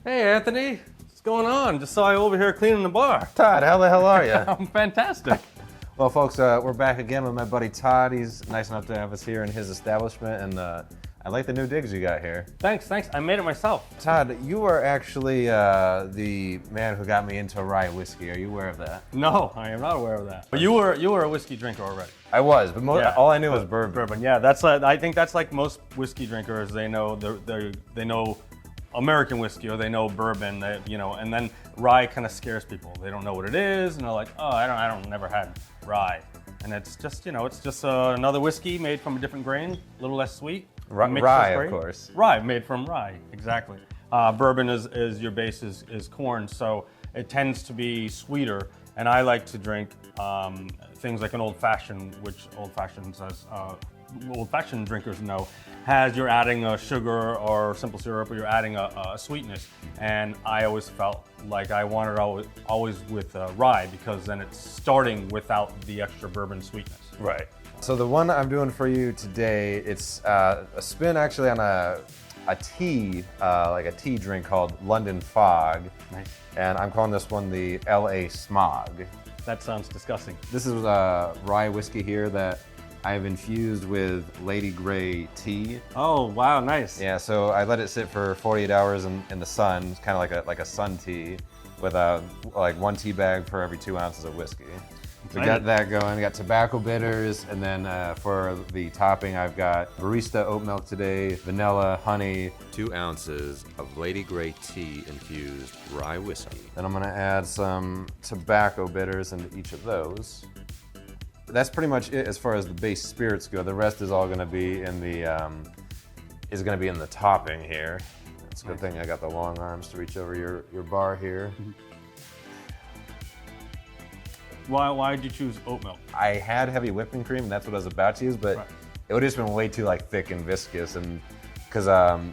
Hey, Anthony. What's going on? Just saw you over here cleaning the bar. Todd, how the hell are you? I'm fantastic. Well, folks, we're back again with my buddy Todd. He's nice enough to have us here in his establishment, and I like the new digs you got here. Thanks. I made it myself. Todd, you are actually the man who got me into rye whiskey. Are you aware of that? No, I am not aware of that. But you were a whiskey drinker already. I was, but all I knew was bourbon. Bourbon, yeah. That's I think that's like most whiskey drinkers. They know they know American whiskey or they know bourbon. And then rye kind of scares people. They don't know what it is, and they're like, oh, I don't never had rye. And it's just another whiskey made from a different grain, a little less sweet. Rye, of course. Rye, made from rye, exactly. Bourbon is your base is corn, so it tends to be sweeter. And I like to drink things like an old fashioned, which old fashioned drinkers know, you're adding a sugar or simple syrup, or you're adding a sweetness. And I always felt like I wanted always with rye, because then it's starting without the extra bourbon sweetness. Right. So the one I'm doing for you today, it's a spin actually on a tea, like a tea drink called London Fog. Nice. And I'm calling this one the LA Smog. That sounds disgusting. This is rye whiskey here that I've infused with Lady Grey tea. Oh, wow, nice. Yeah, so I let it sit for 48 hours in the sun. It's kind of like a sun tea with like 1 tea bag for every 2 ounces of whiskey. So we got that going. We got tobacco bitters, and then for the topping, I've got barista oat milk today, vanilla, honey. 2 ounces of Lady Grey tea infused rye whiskey. Then I'm gonna add some tobacco bitters into each of those. That's pretty much it as far as the base spirits go. The rest is all gonna be in the topping here. It's a good thing I got the long arms to reach over your bar here. Why did you choose oat milk? I had heavy whipping cream, and that's what I was about to use, but it would have just been way too thick and viscous, and because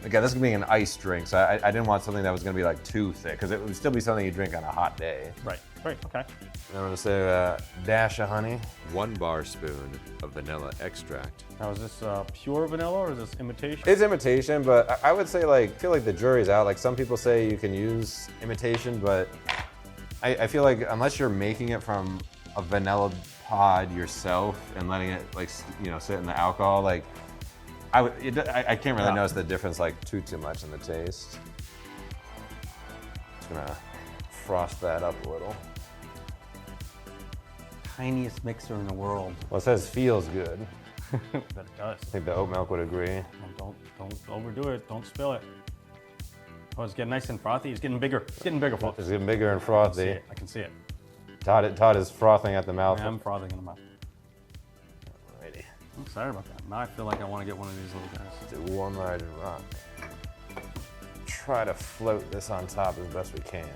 again, this is gonna be an ice drink, so I didn't want something that was gonna be too thick, because it would still be something you drink on a hot day. Right. Okay. And I'm gonna say a dash of honey. 1 bar spoon of vanilla extract. Now, is this pure vanilla or is this imitation? It's imitation, but I would say I feel like the jury's out. Like some people say you can use imitation, but I feel like unless you're making it from a vanilla pod yourself and letting it sit in the alcohol, I can't really notice the difference too much in the taste. Just gonna frost that up a little. Tiniest mixer in the world. Well, it says feels good. But it does. I think the oat milk would agree. Well, don't overdo it. Don't spill it. Oh, it's getting nice and frothy. It's getting bigger. It's getting bigger, folks. It's getting bigger and frothy. I can see it. Todd is frothing at the mouth. Yeah, I'm frothing in the mouth. Alrighty. I'm excited about that. Now I feel like I want to get one of these little guys. Do one ride and rock. Try to float this on top as best we can.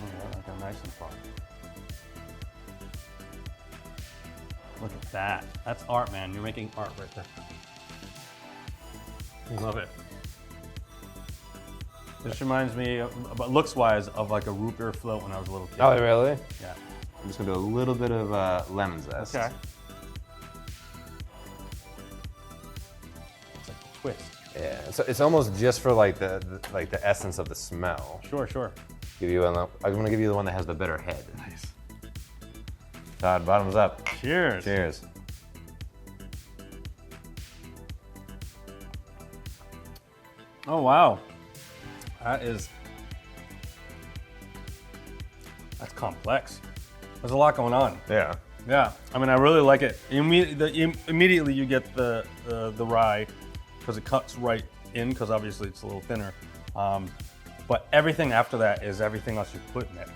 Oh, yeah, I got nice and frothy. Look at that. That's art, man. You're making art right there. I love it. This reminds me, looks-wise, of a root beer float when I was a little kid. Oh, really? Yeah. I'm just gonna do a little bit of lemon zest. Okay. It's like a twist. Yeah, so it's almost just for the essence of the smell. Sure. I'm gonna give you the one that has the better head. Nice. Todd, bottoms up. Cheers. Cheers. Oh, wow. That's complex. There's a lot going on. Yeah. Yeah, I mean, I really like it. Immediately you get the rye, because it cuts right in, because obviously it's a little thinner. But everything after that is everything else you put in it.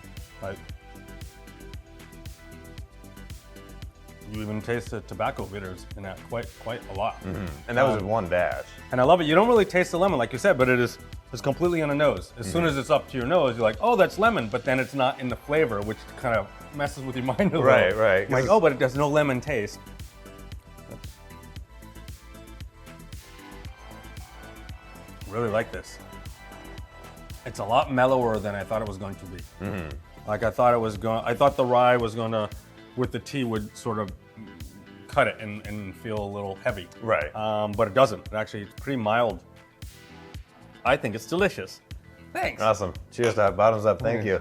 You even taste the tobacco bitters in that quite a lot. Mm-hmm. And that was one dash. And I love it. You don't really taste the lemon, like you said, but it's completely on the nose. As soon as it's up to your nose, you're like, oh, that's lemon, but then it's not in the flavor, which kind of messes with your mind a little. Right. Like, oh, but it has no lemon taste. Really like this. It's a lot mellower than I thought it was going to be. Mm-hmm. I thought the rye was going to, with the tea, would sort of cut it and feel a little heavy. Right. But it doesn't. It actually, it's pretty mild. I think it's delicious. Thanks. Awesome. Cheers to that. Bottoms up. Thank you.